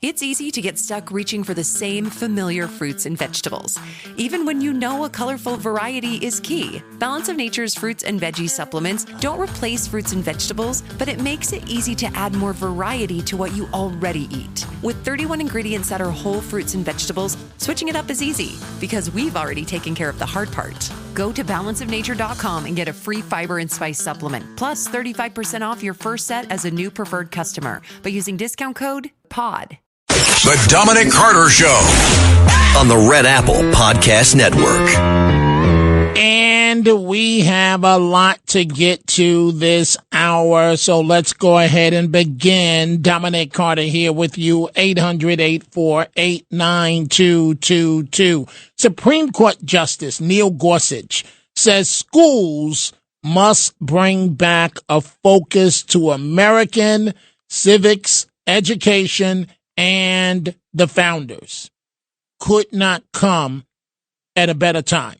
It's easy to get stuck reaching for the same familiar fruits and vegetables, even when you know a colorful variety is key. Balance of Nature's fruits and veggie supplements don't replace fruits and vegetables, but it makes it easy to add more variety to what you already eat. With 31 ingredients that are whole fruits and vegetables, switching it up is easy because we've already taken care of the hard part. Go to balanceofnature.com and get a free fiber and spice supplement, plus 35% off your first set as a new preferred customer by using discount code POD. The Dominic Carter Show on the Red Apple Podcast Network. And we have a lot to get to this hour, so let's go ahead and begin. Dominic Carter here with you, 800-848-9222. Supreme Court Justice Neil Gorsuch says schools must bring back a focus to American civics, education, and the founders. Could not come at a better time.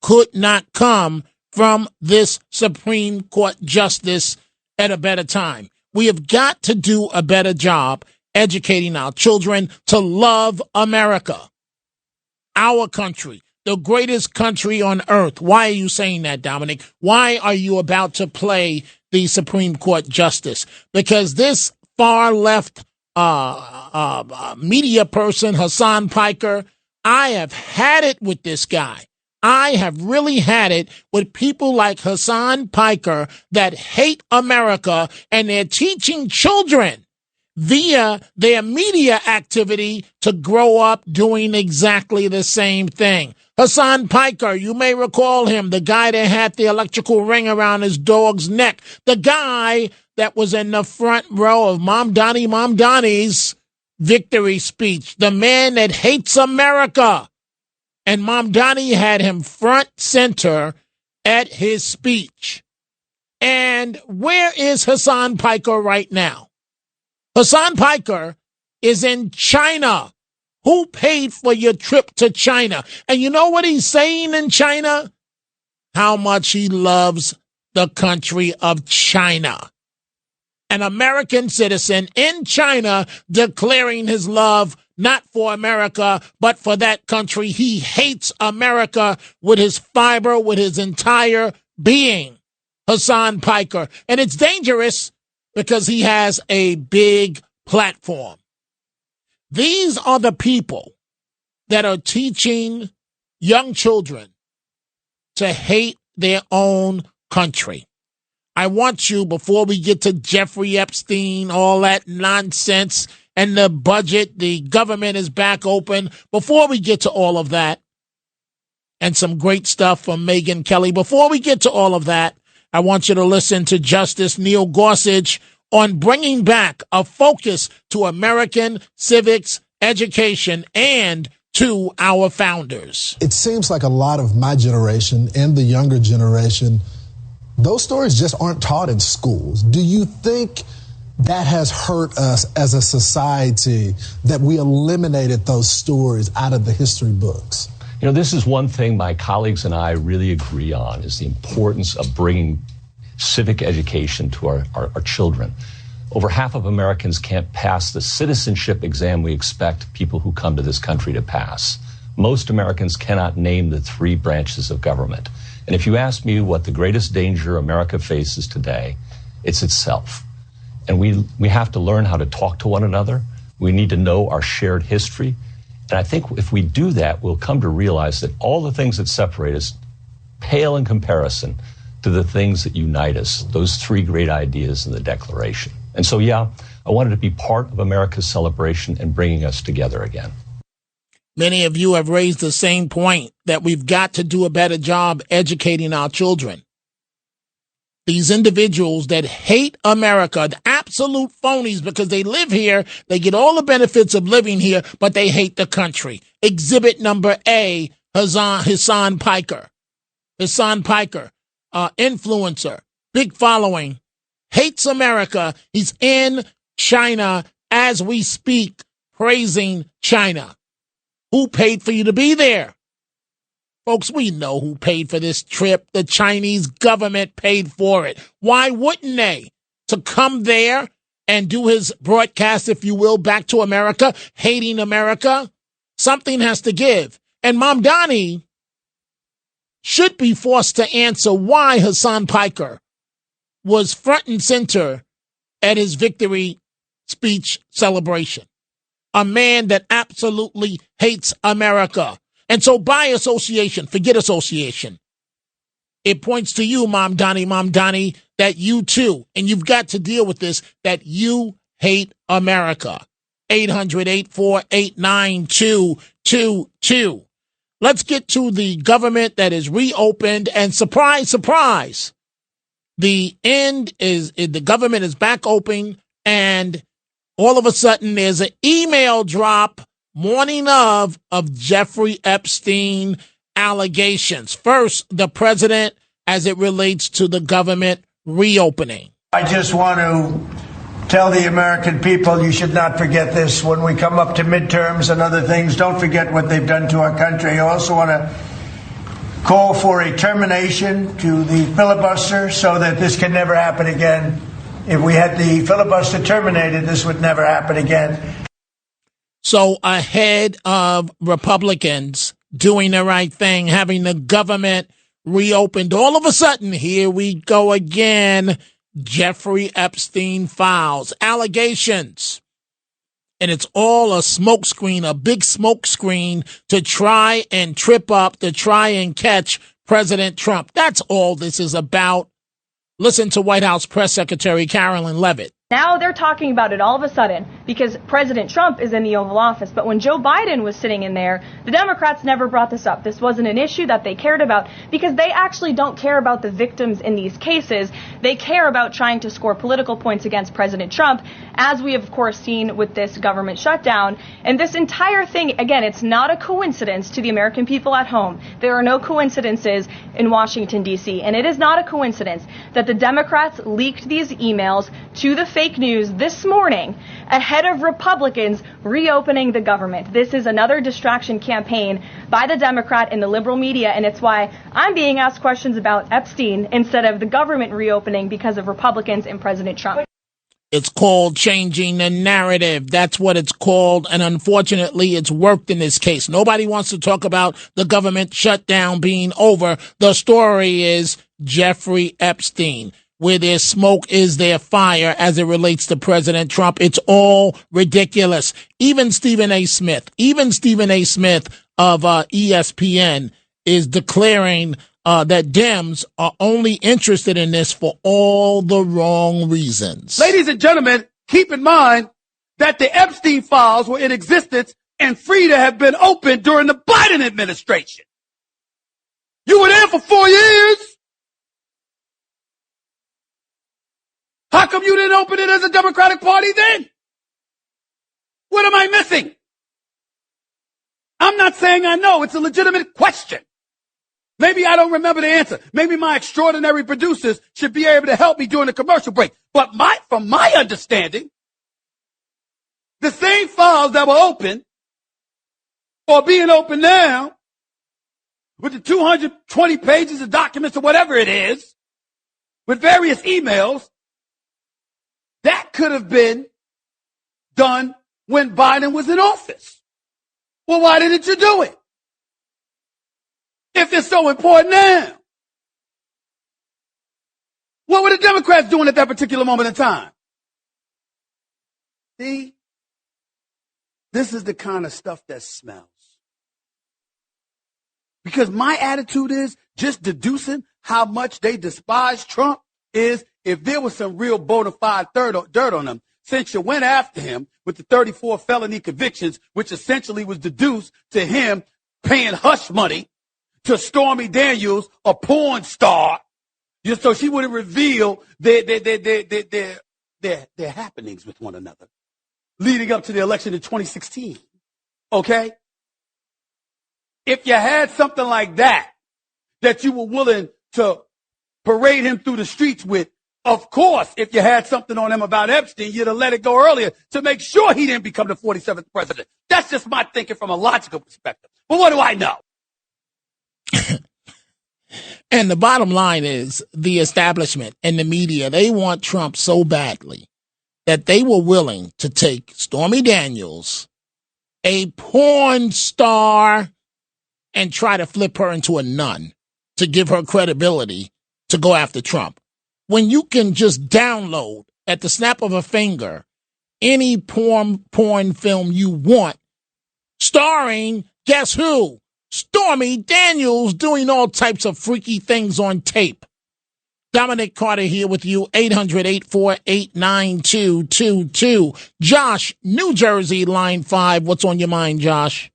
Could not come from this Supreme Court justice at a better time. We have got to do a better job educating our children to love America, our country, the greatest country on earth. Why are you saying that, Dominic? Why are you about to play the Supreme Court justice? Because this far left media person, Hassan Piker, I have had it with this guy. I have really had it with people like Hassan Piker that hate America, and they're teaching children via their media activity to grow up doing exactly the same thing. Hassan Piker, you may recall him, the guy that had the electrical ring around his dog's neck, the guy that was in the front row of Mom Donnie's victory speech, the man that hates America. And Mom Donnie had him front center at his speech. And where is Hassan Piker right now? Hassan Piker is in China. Who paid for your trip to China? And you know what he's saying in China? How much he loves the country of China. An American citizen in China declaring his love not for America, but for that country. He hates America with his fiber, with his entire being. Hassan Piker. And it's dangerous because he has a big platform. These are the people that are teaching young children to hate their own country. I want you, before we get to Jeffrey Epstein, all that nonsense, and the budget, the government is back open, before we get to all of that, and some great stuff from Megyn Kelly, before we get to all of that, I want you to listen to Justice Neil Gorsuch on bringing back a focus to American civics, education, and to our founders. It seems like a lot of my generation and the younger generation, those stories just aren't taught in schools. Do you think that has hurt us as a society, that we eliminated those stories out of the history books? You know, this is one thing my colleagues and I really agree on, is the importance of bringing civic education to our children. Over half of Americans can't pass the citizenship exam we expect people who come to this country to pass. Most Americans cannot name the three branches of government. And if you ask me what the greatest danger America faces today, it's itself. And we have to learn how to talk to one another. We need to know our shared history. And I think if we do that, we'll come to realize that all the things that separate us pale in comparison to the things that unite us, those three great ideas in the Declaration. And so, yeah, I wanted to be part of America's celebration and bringing us together again. Many of you have raised the same point, that we've got to do a better job educating our children. These individuals that hate America, the absolute phonies, because they live here, they get all the benefits of living here, but they hate the country. Exhibit number A, Hassan Piker. Hassan Piker, influencer, big following, hates America. He's in China as we speak, praising China. Who paid for you to be there? Folks, we know who paid for this trip. The Chinese government paid for it. Why wouldn't they? To come there and do his broadcast, if you will, back to America, hating America. Something has to give. And Mamdani should be forced to answer why Hassan Piker was front and center at his victory speech celebration. A man that absolutely hates America. And so by association, forget association, it points to you, Mamdani, that you too, and you've got to deal with this, that you hate America. 800-848-9222. Let's get to the government that is reopened, and surprise, surprise, the government is back open, and all of a sudden there's an email drop morning of Jeffrey Epstein allegations. First, the president as it relates to the government reopening. I just want to tell the American people you should not forget this when we come up to midterms and other things. Don't forget what they've done to our country. I also want to call for a termination to the filibuster so that this can never happen again. If we had the filibuster terminated, this would never happen again. So ahead of Republicans doing the right thing, having the government reopened, all of a sudden, here we go again. Jeffrey Epstein files, allegations. And it's all a smokescreen, a big smokescreen to try and trip up, to try and catch President Trump. That's all this is about. Listen to White House Press Secretary Carolyn Leavitt. Now they're talking about it all of a sudden because President Trump is in the Oval Office. But when Joe Biden was sitting in there, the Democrats never brought this up. This wasn't an issue that they cared about because they actually don't care about the victims in these cases. They care about trying to score political points against President Trump, as we have, of course, seen with this government shutdown. And this entire thing, again, it's not a coincidence to the American people at home. There are no coincidences in Washington, D.C. And it is not a coincidence that the Democrats leaked these emails to the fake news this morning ahead of Republicans reopening the government. This is another distraction campaign by the Democrat and the liberal media, and it's why I'm being asked questions about Epstein instead of the government reopening because of Republicans and President Trump. It's called changing the narrative. That's what it's called. And unfortunately, it's worked in this case. Nobody wants to talk about the government shutdown being over. The story is Jeffrey Epstein. Where there's smoke is there fire as it relates to President Trump. It's all ridiculous. Even Stephen A. Smith of ESPN is declaring that Dems are only interested in this for all the wrong reasons. Ladies and gentlemen, keep in mind that the Epstein files were in existence and free to have been opened during the Biden administration. You were there for 4 years. How come you didn't open it as a Democratic Party then? What am I missing? I'm not saying I know. It's a legitimate question. Maybe I don't remember the answer. Maybe my extraordinary producers should be able to help me during the commercial break. But from my understanding, the same files that were open or being open now with the 220 pages of documents or whatever it is, with various emails, that could have been done when Biden was in office. Well, why didn't you do it? If it's so important now. What were the Democrats doing at that particular moment in time? See, this is the kind of stuff that smells. Because my attitude is just deducing how much they despise Trump is if there was some real bona fide dirt on him, since you went after him with the 34 felony convictions, which essentially was deduced to him paying hush money to Stormy Daniels, a porn star, just so she wouldn't reveal their happenings with one another, leading up to the election in 2016. Okay? If you had something like that you were willing to parade him through the streets with, of course, if you had something on him about Epstein, you'd have let it go earlier to make sure he didn't become the 47th president. That's just my thinking from a logical perspective. But what do I know? And the bottom line is the establishment and the media, they want Trump so badly that they were willing to take Stormy Daniels, a porn star, and try to flip her into a nun to give her credibility to go after Trump. When you can just download at the snap of a finger any porn film you want, starring, guess who? Stormy Daniels doing all types of freaky things on tape. Dominic Carter here with you, 800-848-9222. Josh, New Jersey, line 5. What's on your mind, Josh?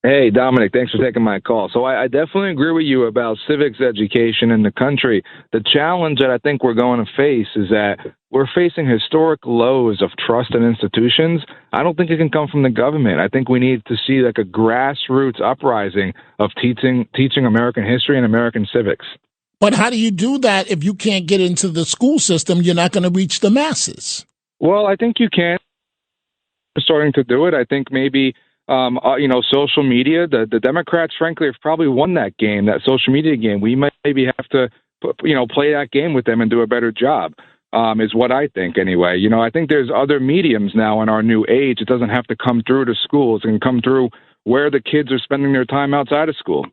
Hey, Dominic, thanks for taking my call. So I definitely agree with you about civics education in the country. The challenge that I think we're going to face is that we're facing historic lows of trust in institutions. I don't think it can come from the government. I think we need to see like a grassroots uprising of teaching American history and American civics. But how do you do that if you can't get into the school system? You're not going to reach the masses. Well, I think you can. We're starting to do it. I think maybe social media, the Democrats, frankly, have probably won that game, that social media game. We might maybe have to, play that game with them and do a better job, is what I think anyway. I think there's other mediums now in our new age. It doesn't have to come through to schools. It can come through where the kids are spending their time outside of school.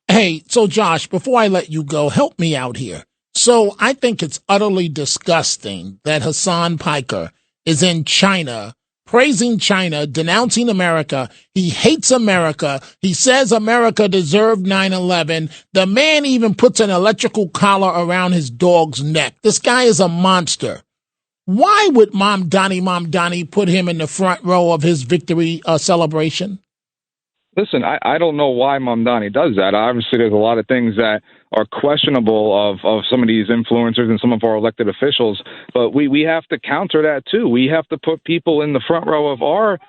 Hey, so Josh, before I let you go, help me out here. So I think it's utterly disgusting that Hassan Piker is in China praising China, denouncing America. He hates America. He says America deserved 9/11. The man even puts an electrical collar around his dog's neck. This guy is a monster. Why would Mom Donnie put him in the front row of his victory celebration? Listen, I don't know why Mamdani does that. Obviously, there's a lot of things that are questionable of some of these influencers and some of our elected officials, but we have to counter that too. We have to put people in the front row of our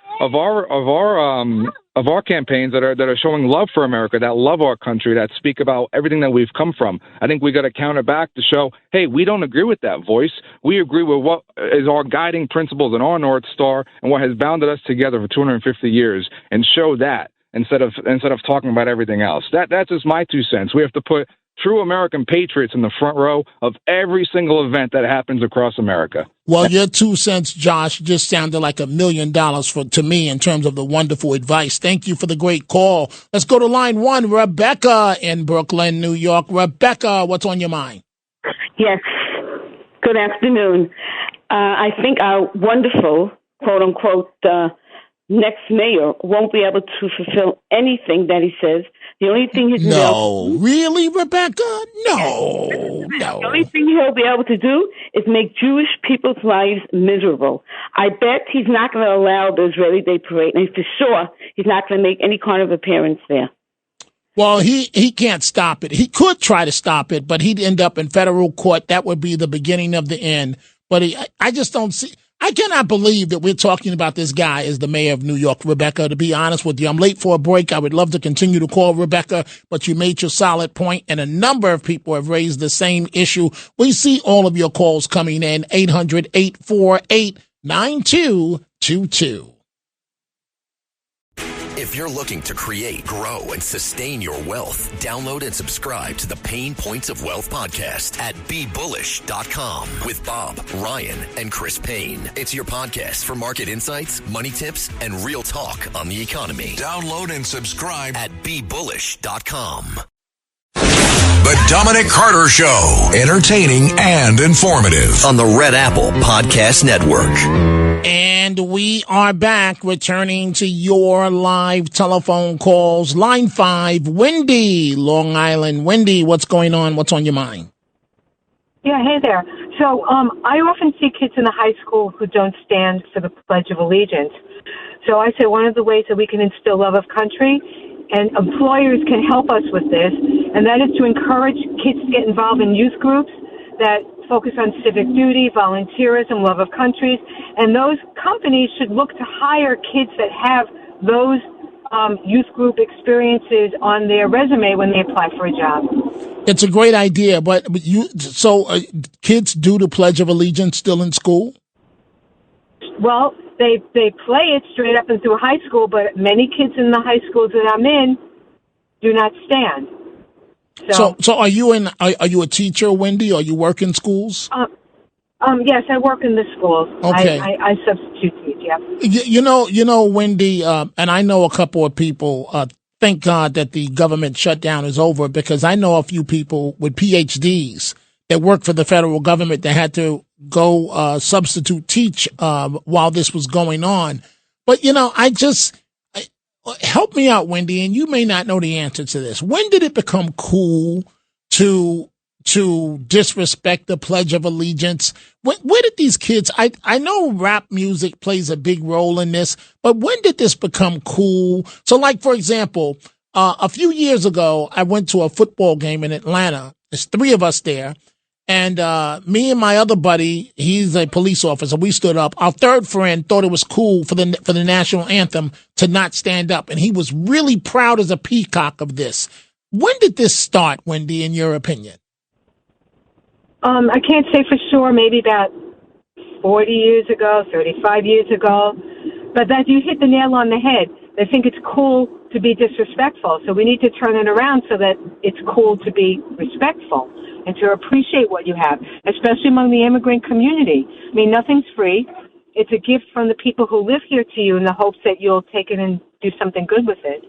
campaigns that are showing love for America, that love our country, that speak about everything that we've come from. I think we got to counter back to show, hey, we don't agree with that voice. We agree with what is our guiding principles and our North Star and what has bounded us together for 250 years, and show that instead of talking about everything else. That's just my 2 cents. We have to put true American patriots in the front row of every single event that happens across America. Well, your 2 cents, Josh, just sounded like $1 million to me in terms of the wonderful advice. Thank you for the great call. Let's go to line 1, Rebecca in Brooklyn, New York. Rebecca, what's on your mind? Yes. Good afternoon. I think our wonderful, quote unquote, next mayor won't be able to fulfill anything that he says. The only thing he's really, Rebecca? No. The only thing he'll be able to do is make Jewish people's lives miserable. I bet he's not going to allow the Israeli Day Parade, and for sure he's not going to make any kind of appearance there. Well, he can't stop it. He could try to stop it, but he'd end up in federal court. That would be the beginning of the end. But I just don't see. I cannot believe that we're talking about this guy as the mayor of New York, Rebecca. To be honest with you, I'm late for a break. I would love to continue to call Rebecca, but you made your solid point, and a number of people have raised the same issue. We see all of your calls coming in, 800-848-9222. If you're looking to create, grow, and sustain your wealth, download and subscribe to the Pain Points of Wealth podcast at BeBullish.com with Bob, Ryan, and Chris Payne. It's your podcast for market insights, money tips, and real talk on the economy. Download and subscribe at BeBullish.com. The Dominic Carter Show. Entertaining and informative on the Red Apple Podcast Network. And we are back, returning to your live telephone calls. Line 5, Wendy, Long Island. Wendy, what's going on? What's on your mind? Yeah, hey there. So I often see kids in the high school who don't stand for the Pledge of Allegiance. So I say one of the ways that we can instill love of country, and employers can help us with this, and that is to encourage kids to get involved in youth groups that focus on civic duty, volunteerism, love of countries, and those companies should look to hire kids that have those youth group experiences on their resume when they apply for a job. It's a great idea, but kids do the Pledge of Allegiance still in school? Well, they play it straight up and through high school, but many kids in the high schools that I'm in do not stand. So are you a teacher, Wendy? Or you work in schools? Yes, I work in the schools. Okay. I substitute teach, yeah. You know, Wendy, and I know a couple of people, thank God that the government shutdown is over, because I know a few people with PhDs that work for the federal government that had to go substitute teach while this was going on. But, help me out, Wendy, and you may not know the answer to this. When did it become cool to disrespect the Pledge of Allegiance? Where did these kids, I know rap music plays a big role in this, but when did this become cool? So, like, for example, a few years ago, I went to a football game in Atlanta. There's 3 of us there. And me and my other buddy, he's a police officer, we stood up. Our third friend thought it was cool for the national anthem to not stand up. And he was really proud as a peacock of this. When did this start, Wendy, in your opinion? I can't say for sure, maybe about 40 years ago, 35 years ago. But that you hit the nail on the head. They think it's cool to be disrespectful. So we need to turn it around so that it's cool to be respectful and to appreciate what you have, especially among the immigrant community. I mean, nothing's free. It's a gift from the people who live here to you in the hopes that you'll take it and do something good with it.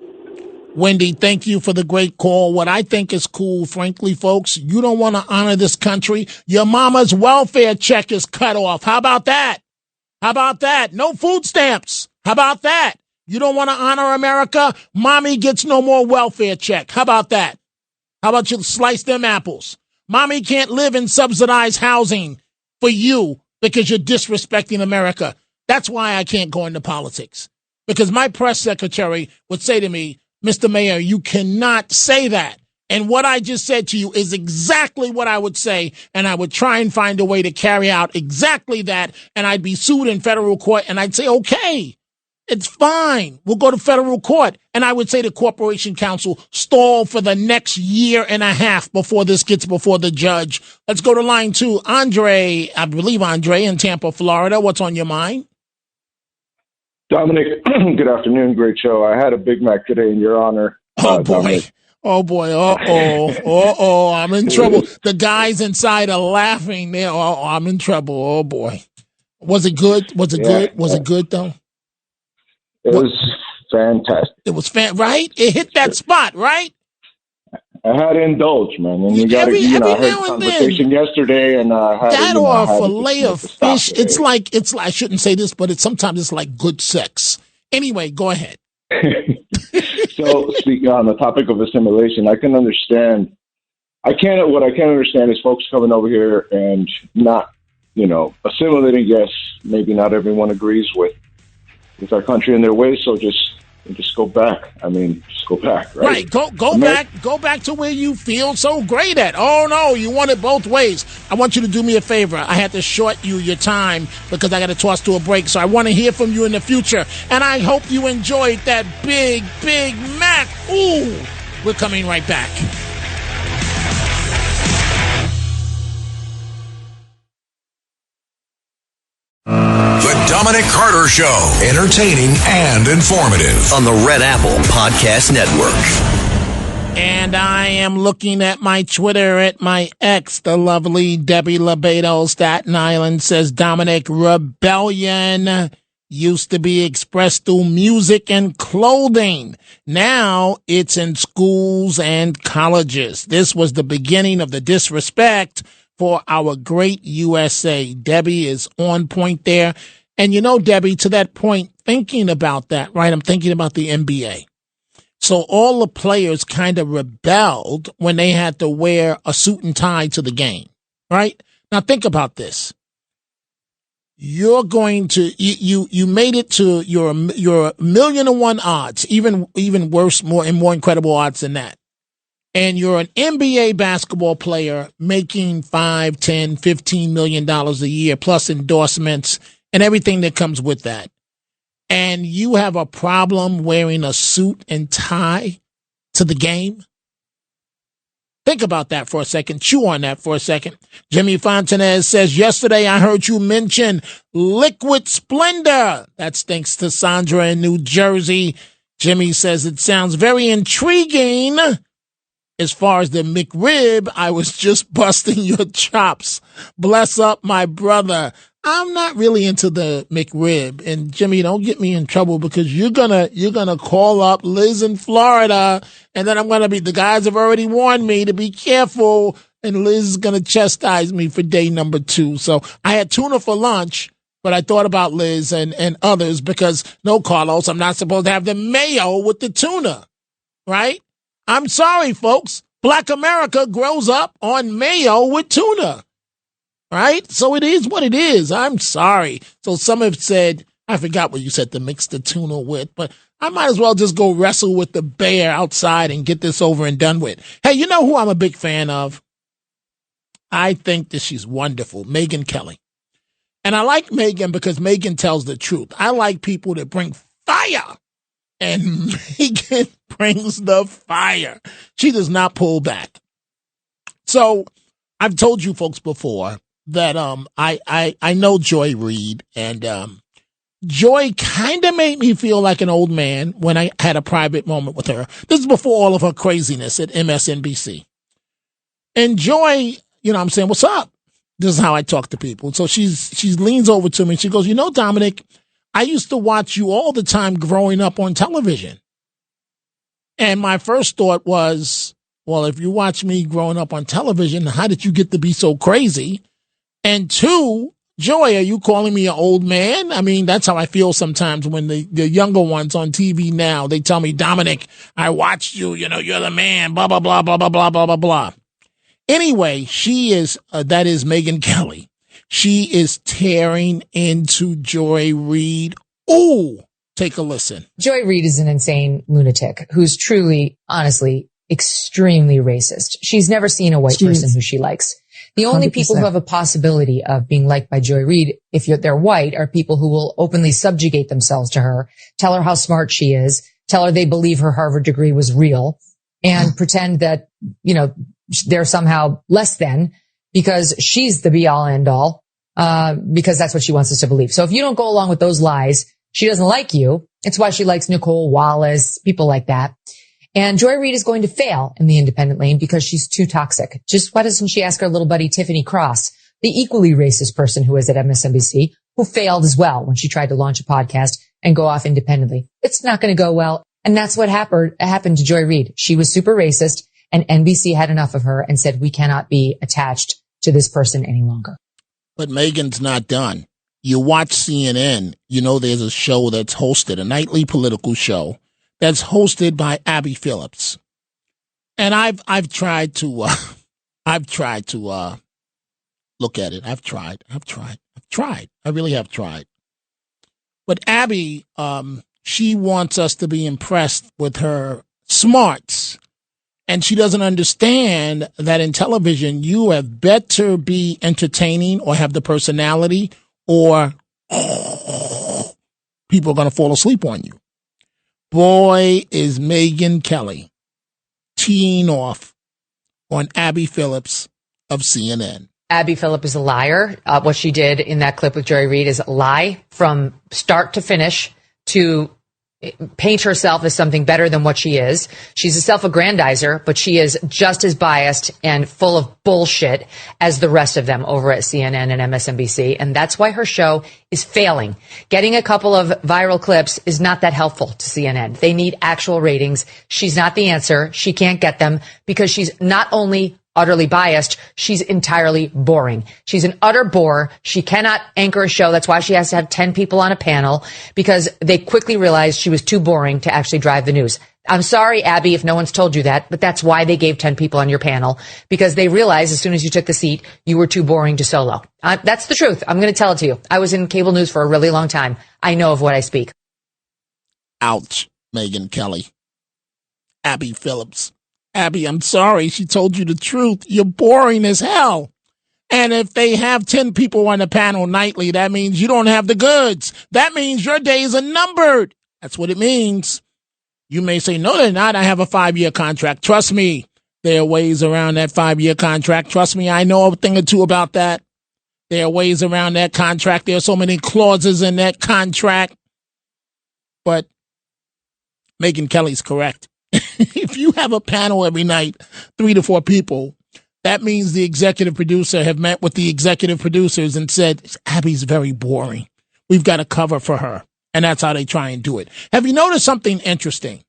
Wendy, thank you for the great call. What I think is cool, frankly, folks, you don't want to honor this country. Your mama's welfare check is cut off. How about that? How about that? No food stamps. How about that? You don't want to honor America? Mommy gets no more welfare check. How about that? How about you slice them apples? Mommy can't live in subsidized housing for you because you're disrespecting America. That's why I can't go into politics. Because my press secretary would say to me, Mr. Mayor, you cannot say that. And what I just said to you is exactly what I would say, and I would try and find a way to carry out exactly that, and I'd be sued in federal court, and I'd say, okay, it's fine. We'll go to federal court. And I would say to Corporation Counsel, stall for the next year and a half before this gets before the judge. Let's go to line 2. Andre, I believe Andre in Tampa, Florida. What's on your mind? Dominic, good afternoon. Great show. I had a Big Mac today in your honor. Oh, boy. Dominic. Oh, boy. Uh-oh. I'm in trouble. The guys inside are laughing there. Oh, I'm in trouble. Oh, boy. Was it good? Was it good? Was it good, though? It was fantastic. It was right? It hit that spot, right? I had to indulge, man. And you got to, I heard a conversation yesterday, and I had that or a fillet of fish. It's like I shouldn't say this, but sometimes it's like good sex. Anyway, go ahead. So, speaking on the topic of assimilation, I can understand. What I can't understand is folks coming over here and not, assimilating. Yes, maybe not everyone agrees with our country and their ways, so just go back. I mean, just go back, right? Right. Go back to where you feel so great at. Oh, no, you want it both ways. I want you to do me a favor. I had to short you your time because I got to toss to a break, so I want to hear from you in the future, and I hope you enjoyed that Big Mac. Ooh, we're coming right back. The Dominic Carter Show. Entertaining and informative on the Red Apple Podcast Network. And I am looking at my Twitter at my ex, the lovely Debbie Lebedo, Staten Island, says Dominic, rebellion used to be expressed through music and clothing. Now it's in schools and colleges. This was the beginning of the disrespect for our great USA. Debbie is on point there. And Debbie, to that point, thinking about that, right? I'm thinking about the NBA. So all the players kind of rebelled when they had to wear a suit and tie to the game, right? Now think about this. You're going to, you made it to your 1,000,000 to 1 odds, even worse, more incredible odds than that. And you're an NBA basketball player making $5, $10, $15 million a year, plus endorsements and everything that comes with that. And you have a problem wearing a suit and tie to the game? Think about that for a second. Chew on that for a second. Jimmy Fontanez says, yesterday I heard you mention Liquid Splendor. That's thanks to Sandra in New Jersey. Jimmy says, it sounds very intriguing. As far as the McRib, I was just busting your chops. Bless up my brother. I'm not really into the McRib. And Jimmy, don't get me in trouble because you're gonna call up Liz in Florida, and then I'm gonna be, the guys have already warned me to be careful, and Liz is gonna chastise me for day number 2. So I had tuna for lunch, but I thought about Liz and others because, no, Carlos, I'm not supposed to have the mayo with the tuna, right? I'm sorry, folks. Black America grows up on mayo with tuna, right? So it is what it is. I'm sorry. So some have said, I forgot what you said, to mix the tuna with, but I might as well just go wrestle with the bear outside and get this over and done with. Hey, you know who I'm a big fan of? I think that she's wonderful, Megyn Kelly. And I like Megyn because Megyn tells the truth. I like people that bring fire. And Megyn brings the fire. She does not pull back. So I've told you folks before that I know Joy Reid, and Joy kind of made me feel like an old man when I had a private moment with her. This is before all of her craziness at MSNBC. And Joy, you know what I'm saying, what's up? This is how I talk to people. So she leans over to me and she goes, you know, Dominic, I used to watch you all the time growing up on television. And my first thought was, well, if you watch me growing up on television, how did you get to be so crazy? And 2, Joy, are you calling me an old man? I mean, that's how I feel sometimes when the younger ones on TV now, they tell me, Dominic, I watched you, you know, you're the man, blah, blah, blah, blah, blah, blah, blah, blah, blah. Anyway, she is, that is Megyn Kelly. She is tearing into Joy Reid. Ooh, take a listen. Joy Reid is an insane lunatic who's truly, honestly, extremely racist. She's never seen a white person who she likes. The only 100%. People who have a possibility of being liked by Joy Reid, if they're white, are people who will openly subjugate themselves to her, tell her how smart she is, tell her they believe her Harvard degree was real, and pretend that, you know, they're somehow less than because she's the be all end all, because that's what she wants us to believe. So if you don't go along with those lies, she doesn't like you. It's why she likes Nicole Wallace, people like that. And Joy Reid is going to fail in the independent lane because she's too toxic. Just why doesn't she ask her little buddy Tiffany Cross, the equally racist person who is at MSNBC, who failed as well when she tried to launch a podcast and go off independently? It's not going to go well. And that's what happened to Joy Reid. She was super racist, and NBC had enough of her and said, we cannot be attached to this person any longer. But Megyn's not done. You watch CNN, you know there's a show that's hosted, a nightly political show that's hosted by Abby Phillips. And I've tried to look at it. I've tried. I really have tried. But Abby, she wants us to be impressed with her smarts. And she doesn't understand that in television, you have better be entertaining or have the personality, or people are going to fall asleep on you. Boy, is Megyn Kelly teeing off on Abby Phillips of CNN. Abby Phillips is a liar. What she did in that clip with Joy Reid is lie from start to finish, to paint herself as something better than what she is. She's a self-aggrandizer, but she is just as biased and full of bullshit as the rest of them over at CNN and MSNBC. And that's why her show is failing. Getting a couple of viral clips is not that helpful to CNN. They need actual ratings. She's not the answer. She can't get them because she's not only utterly biased, she's entirely boring. She's an utter bore. She cannot anchor a show. That's why she has to have 10 people on a panel, because they quickly realized she was too boring to actually drive the news. I'm sorry, Abby, if no one's told you that, but that's why they gave 10 people on your panel, because they realized as soon as you took the seat, you were too boring to solo. That's the truth. I'm going to tell it to you. I was in cable news for a really long time. I know of what I speak. Ouch, Megyn Kelly. Abby Phillips. Abby, I'm sorry. She told you the truth. You're boring as hell. And if they have 10 people on the panel nightly, that means you don't have the goods. That means your days are numbered. That's what it means. You may say, no, they're not. I have a 5-year contract. Trust me, there are ways around that 5-year contract. Trust me, I know a thing or two about that. There are ways around that contract. There are so many clauses in that contract. But Megyn Kelly's correct. If you have a panel every night, 3 to 4 people, that means the executive producer have met with the executive producers and said, Abby's very boring. We've got a cover for her. And that's how they try and do it. Have you noticed something interesting?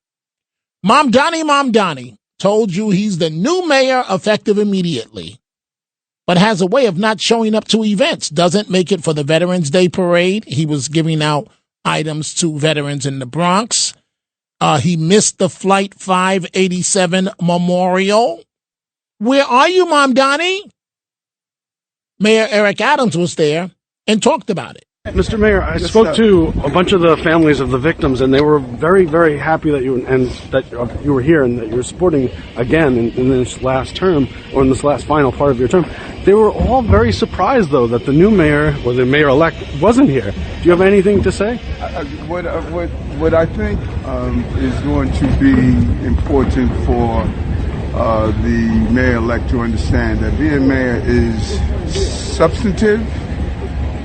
Mom Donnie told you he's the new mayor effective immediately, but has a way of not showing up to events. Doesn't make it for the Veterans Day parade. He was giving out items to veterans in the Bronx. He missed the Flight 587 memorial. Where are you, Mom Donnie? Mayor Eric Adams was there and talked about it. Mr. Mayor, I spoke to a bunch of the families of the victims, and they were very, very happy that you were here and that you were supporting again in this last term, or in this last final part of your term. They were all very surprised, though, that the new mayor, or the mayor-elect, wasn't here. Do you have anything to say? What I think is going to be important for the mayor-elect to understand that being mayor is substantive.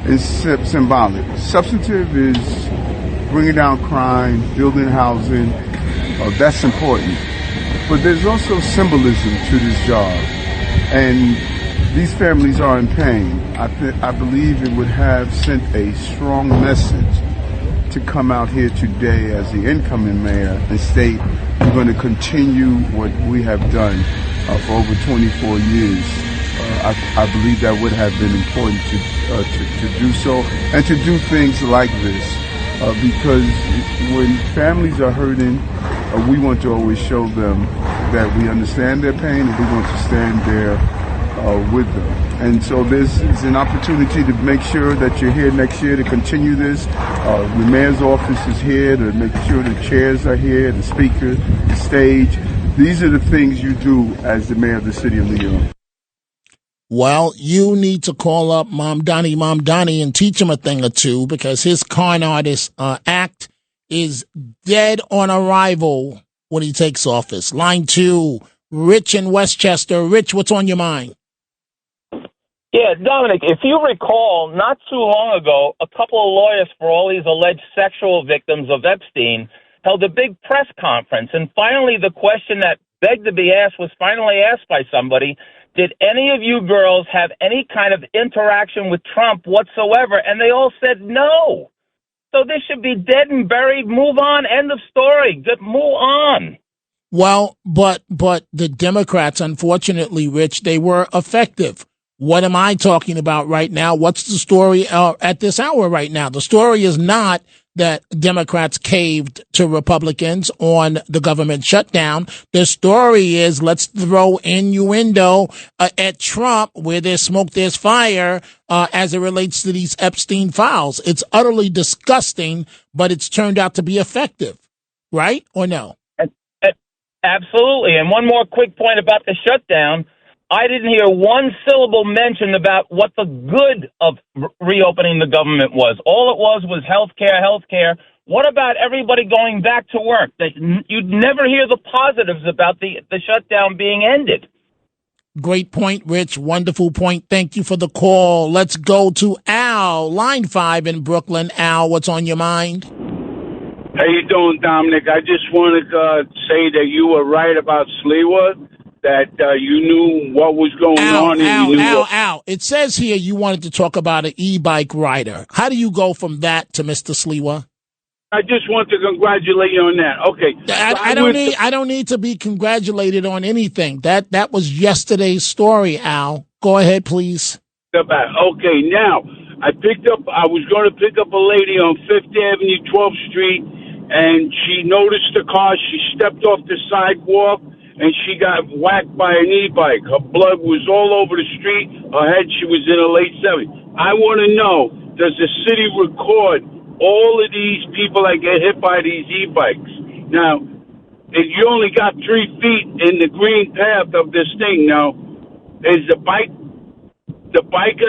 Is symbolic. Substantive is bringing down crime, building housing. That's important. But there's also symbolism to this job. And these families are in pain. I believe it would have sent a strong message to come out here today as the incoming mayor and state we're going to continue what we have done for over 24 years. I believe that would have been important to do so and to do things like this because when families are hurting, we want to always show them that we understand their pain and we want to stand there with them. And so there's an opportunity to make sure that you're here next year to continue this. The mayor's office is here to make sure the chairs are here, the speaker, the stage. These are the things you do as the mayor of the city of New York. Well, you need to call up Mom Donnie, and teach him a thing or two because his con artist act is dead on arrival when he takes office. Line 2, Rich in Westchester. Rich, what's on your mind? Yeah, Dominic, if you recall, not too long ago, a couple of lawyers for all these alleged sexual victims of Epstein held a big press conference. And finally, the question that begged to be asked was finally asked by somebody. Did any of you girls have any kind of interaction with Trump whatsoever? And they all said no. So this should be dead and buried. Move on. End of story. Move on. Well, but the Democrats, unfortunately, Rich, they were effective. What am I talking about right now? What's the story at this hour right now? The story is not that Democrats caved to Republicans on the government shutdown. The story is let's throw innuendo at Trump where there's smoke, there's fire as it relates to these Epstein files. It's utterly disgusting, but it's turned out to be effective, right? Or no? Absolutely. And one more quick point about the shutdown. I didn't hear one syllable mentioned about what the good of reopening the government was. All it was healthcare. What about everybody going back to work? You'd never hear the positives about the shutdown being ended. Great point, Rich. Wonderful point. Thank you for the call. Let's go to Al, line 5 in Brooklyn. Al, what's on your mind? How you doing, Dominic? I just wanted to say that you were right about Sliwa. That you knew what was going on. Al. It says here you wanted to talk about an e-bike rider. How do you go from that to Mr. Sliwa? I just want to congratulate you on that. Okay. I don't need to be congratulated on anything. That was yesterday's story, Al. Go ahead, please. Okay, now I was going to pick up a lady on 5th Avenue, 12th Street, and she noticed the car. She stepped off the sidewalk. And she got whacked by an e-bike. Her blood was all over the street. Her head, she was in her late 70s. I want to know, does the city record all of these people that get hit by these e-bikes? Now, if you only got 3 feet in the green path of this thing, now, is the biker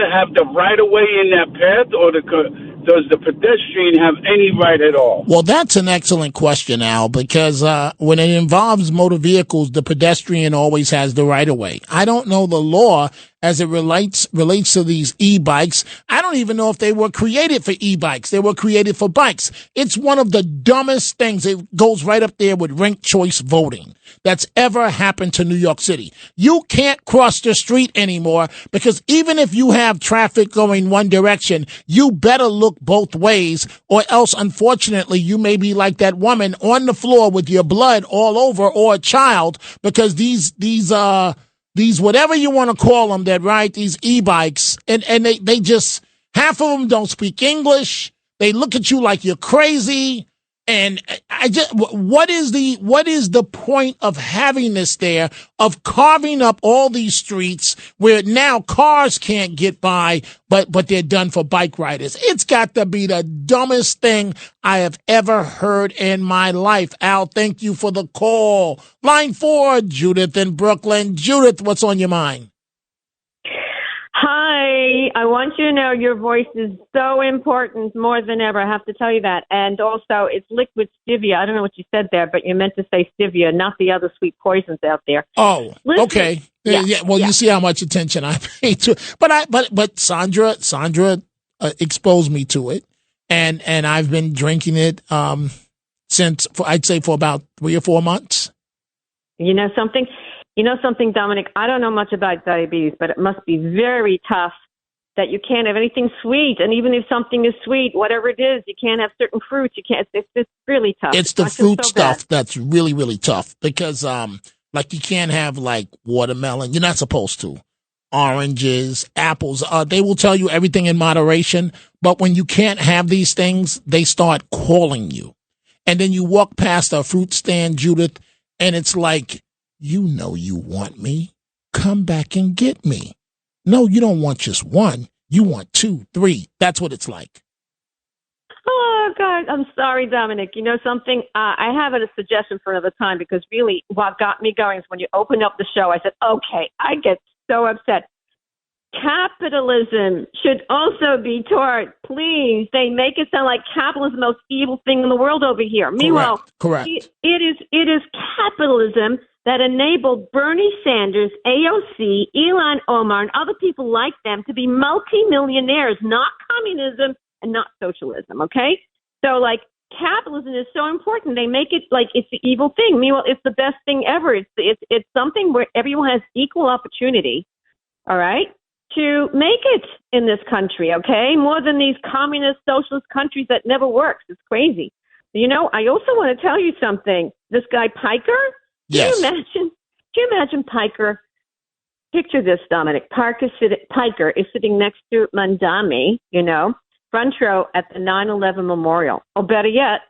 have the right of way in that path, or does the pedestrian have any right at all? Well, that's an excellent question, Al, because when it involves motor vehicles, the pedestrian always has the right of way. I don't know the law as it relates to these e-bikes. I don't even know if they were created for e-bikes. They were created for bikes. It's one of the dumbest things. It goes right up there with ranked choice voting that's ever happened to New York City. You can't cross the street anymore because even if you have traffic going one direction, you better look both ways, or else, unfortunately, you may be like that woman on the floor with your blood all over, or a child, because these whatever you want to call them that ride these e-bikes, and they just, half of them don't speak English. They look at you like you're crazy. And what is the point of having this there, of carving up all these streets where now cars can't get by, but they're done for bike riders? It's got to be the dumbest thing I have ever heard in my life. Al, thank you for the call. Line 4, Judith in Brooklyn. Judith, what's on your mind? Hi, I want you to know your voice is so important, more than ever. I have to tell you that. And also, it's liquid stevia. I don't know what you said there, but you meant to say stevia, not the other sweet poisons out there. Oh, listen, okay. Yeah, well, you see how much attention I pay to it. But Sandra exposed me to it, and I've been drinking it since, I'd say, for about 3 or 4 months. You know something? Dominic, I don't know much about diabetes, but it must be very tough that you can't have anything sweet. And even if something is sweet, whatever it is, you can't have certain fruits. You can't. It's really tough. It's the fruit stuff that's really, really tough because, like, you can't have, like, watermelon. You're not supposed to. Oranges, apples. They will tell you everything in moderation. But when you can't have these things, they start calling you. And then you walk past a fruit stand, Judith, and it's like, you know you want me. Come back and get me. No, you don't want just one. You want 2, 3. That's what it's like. Oh, God. I'm sorry, Dominic. You know something? I have a suggestion for another time, because really what got me going is when you opened up the show, I said, okay, I get so upset. Capitalism should also be taught. Please. They make it sound like capitalism is the most evil thing in the world over here. Meanwhile, Correct. It is capitalism that enabled Bernie Sanders, AOC, Ilhan Omar, and other people like them to be multimillionaires, not communism and not socialism, okay? So, like, capitalism is so important. They make it like it's the evil thing. Meanwhile, it's the best thing ever. It's something where everyone has equal opportunity, all right, to make it in this country, okay? More than these communist, socialist countries that never works. It's crazy. You know, I also want to tell you something. This guy, Piker, yes. Can you imagine Piker? Picture this, Dominic. Piker is sitting next to Mandami, you know, front row at the 9/11 memorial. Or better yet,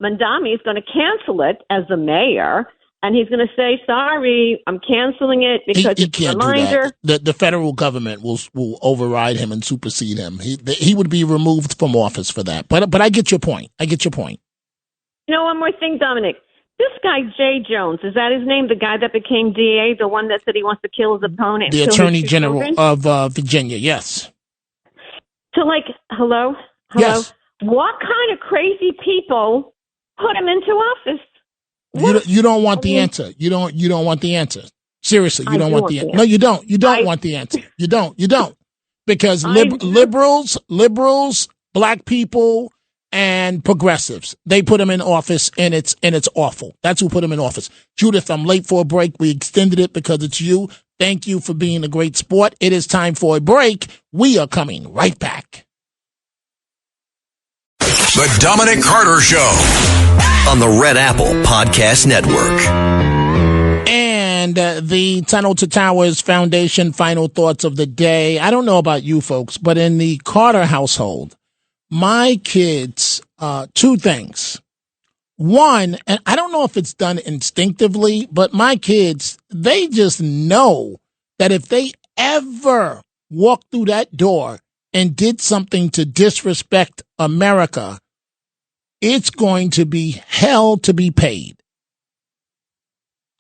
Mandami is going to cancel it as the mayor, and he's going to say, sorry, I'm canceling it because it's a reminder. Do that. The federal government will override him and supersede him. He would be removed from office for that. But I get your point. You know, one more thing, Dominic. This guy, Jay Jones, is that his name? The guy that became DA, the one that said he wants to kill his opponent? The Attorney General of Virginia, yes. So, like, hello? Yes. What kind of crazy people put him into office? You don't want the answer. You don't want the answer. Seriously, you don't want the answer. No, you don't. You don't want the answer. You don't. Because liberals, black people, and progressives, they put him in office, and it's awful. That's who put him in office. Judith, I'm late for a break. We extended it because it's you. Thank you for being a great sport. It is time for a break. We are coming right back. The Dominic Carter Show on the Red Apple Podcast Network. And the Tunnel to Towers Foundation final thoughts of the day. I don't know about you folks, but in the Carter household, my kids, 2 things. One, and I don't know if it's done instinctively, but my kids, they just know that if they ever walked through that door and did something to disrespect America, it's going to be hell to be paid.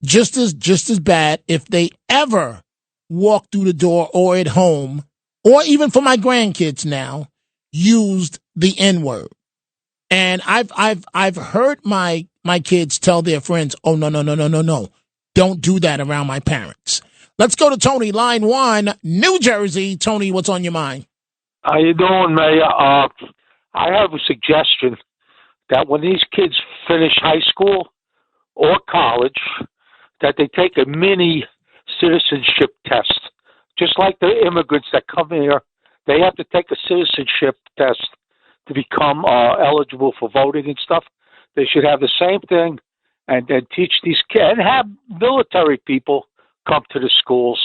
Just as bad if they ever walk through the door or at home, or even for my grandkids now, used the N-word. And I've heard my kids tell their friends, oh, no. Don't do that around my parents. Let's go to Tony, line 1, New Jersey. Tony, what's on your mind? How you doing, Mayor? I have a suggestion that when these kids finish high school or college, that they take a mini citizenship test. Just like the immigrants that come here, they have to take a citizenship test to become eligible for voting and stuff. They should have the same thing and teach these kids and have military people come to the schools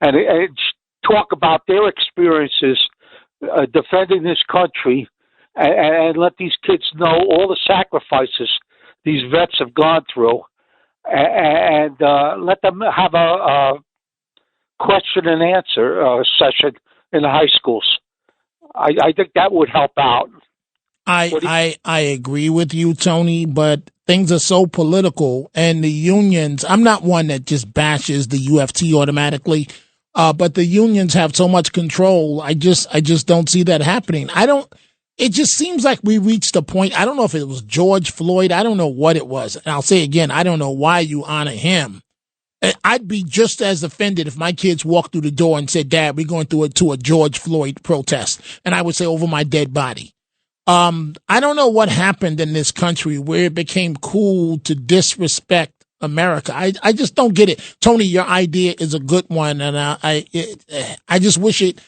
and talk about their experiences defending this country and let these kids know all the sacrifices these vets have gone through and let them have a question and answer session in the high schools. I think that would help out. I agree with you, Tony, but things are so political, and the unions, I'm not one that just bashes the UFC automatically, but the unions have so much control. I just don't see that happening. It just seems like we reached a point. I don't know if it was George Floyd. I don't know what it was. And I'll say again, I don't know why you honor him. I'd be just as offended if my kids walked through the door and said, Dad, we're going to a George Floyd protest. And I would say, over my dead body. I don't know what happened in this country where it became cool to disrespect America. I just don't get it. Tony, your idea is a good one. And I just wish it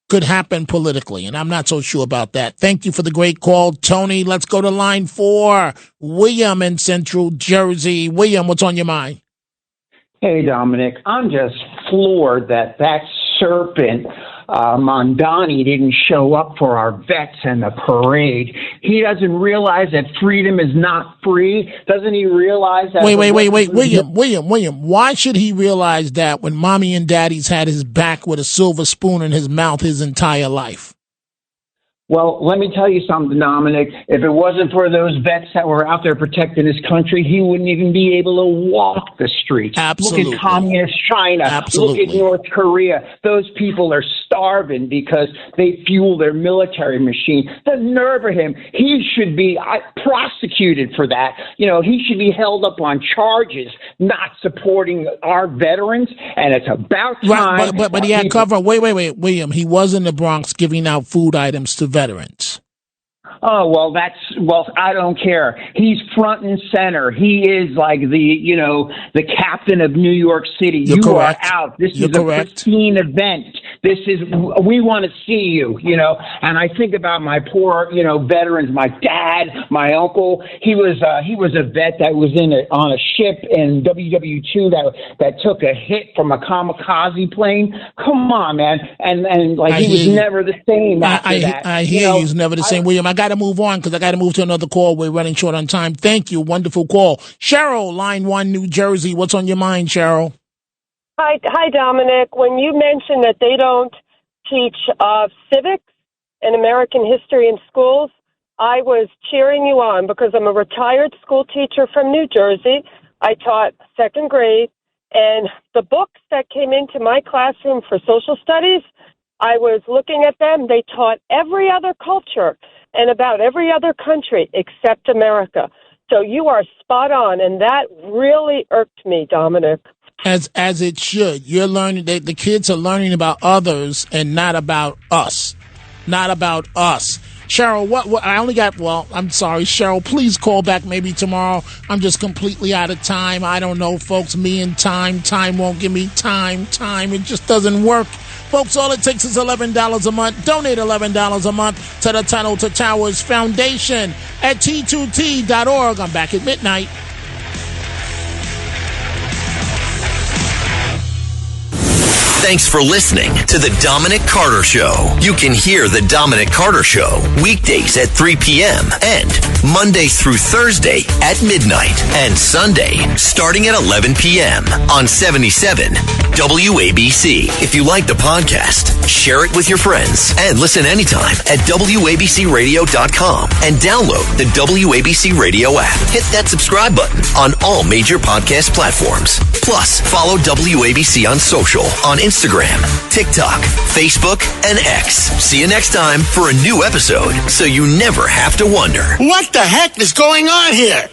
could happen politically. And I'm not so sure about that. Thank you for the great call, Tony. Let's go to line 4, William in Central Jersey. William, what's on your mind? Hey, Dominic, I'm just floored that serpent Mondani didn't show up for our vets and the parade. He doesn't realize that freedom is not free. Doesn't he realize that? Wait. William, why should he realize that when mommy and daddy's had his back with a silver spoon in his mouth his entire life? Well, let me tell you something, Dominic. If it wasn't for those vets that were out there protecting this country, he wouldn't even be able to walk the streets. Absolutely. Look at communist China. Absolutely. Look at North Korea. Those people are starving because they fuel their military machine. The nerve of him. He should be prosecuted for that. You know, he should be held up on charges not supporting our veterans, and it's about time. Right, but he had cover. Wait, William. He was in the Bronx giving out food items to veterans. Oh, well, I don't care. He's front and center. He is like the captain of New York City. You're correct. Are out. This is a pristine event. We want to see you, and I think about my poor, veterans, my dad, my uncle. He was a vet that was on a ship in WW2 that took a hit from a kamikaze plane. Come on, man. And he was never the same after that. I hear he's never the same, William. I got to move on because I got to move to another call. We're running short on time. Thank you. Wonderful call. Cheryl, line 1, New Jersey. What's on your mind, Cheryl? Hi, Dominic. When you mentioned that they don't teach civics and American history in schools, I was cheering you on because I'm a retired school teacher from New Jersey. I taught second grade, and the books that came into my classroom for social studies, I was looking at them. They taught every other culture and about every other country except America. So you are spot on, and that really irked me, Dominic. As it should. You're learning, the kids are learning about others and not about us. Not about us. Cheryl, what I only got, I'm sorry, Cheryl, please call back maybe tomorrow. I'm just completely out of time. I don't know, folks, me and time won't give me time. It just doesn't work. Folks, all it takes is $11 a month. Donate $11 a month to the Tunnel to Towers Foundation at T2T.org. I'm back at midnight. Thanks for listening to The Dominic Carter Show. You can hear The Dominic Carter Show weekdays at 3 p.m. and Monday through Thursday at midnight and Sunday starting at 11 p.m. on 77 WABC. If you like the podcast, share it with your friends and listen anytime at WABCRadio.com and download the WABC Radio app. Hit that subscribe button on all major podcast platforms. Plus, follow WABC on social on Instagram, TikTok, Facebook, and X. See you next time for a new episode so you never have to wonder, what the heck is going on here?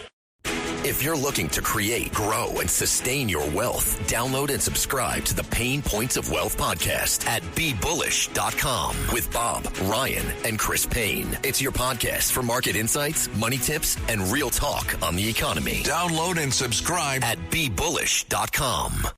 If you're looking to create, grow, and sustain your wealth, download and subscribe to the Pain Points of Wealth podcast at BeBullish.com with Bob, Ryan, and Chris Payne. It's your podcast for market insights, money tips, and real talk on the economy. Download and subscribe at BeBullish.com.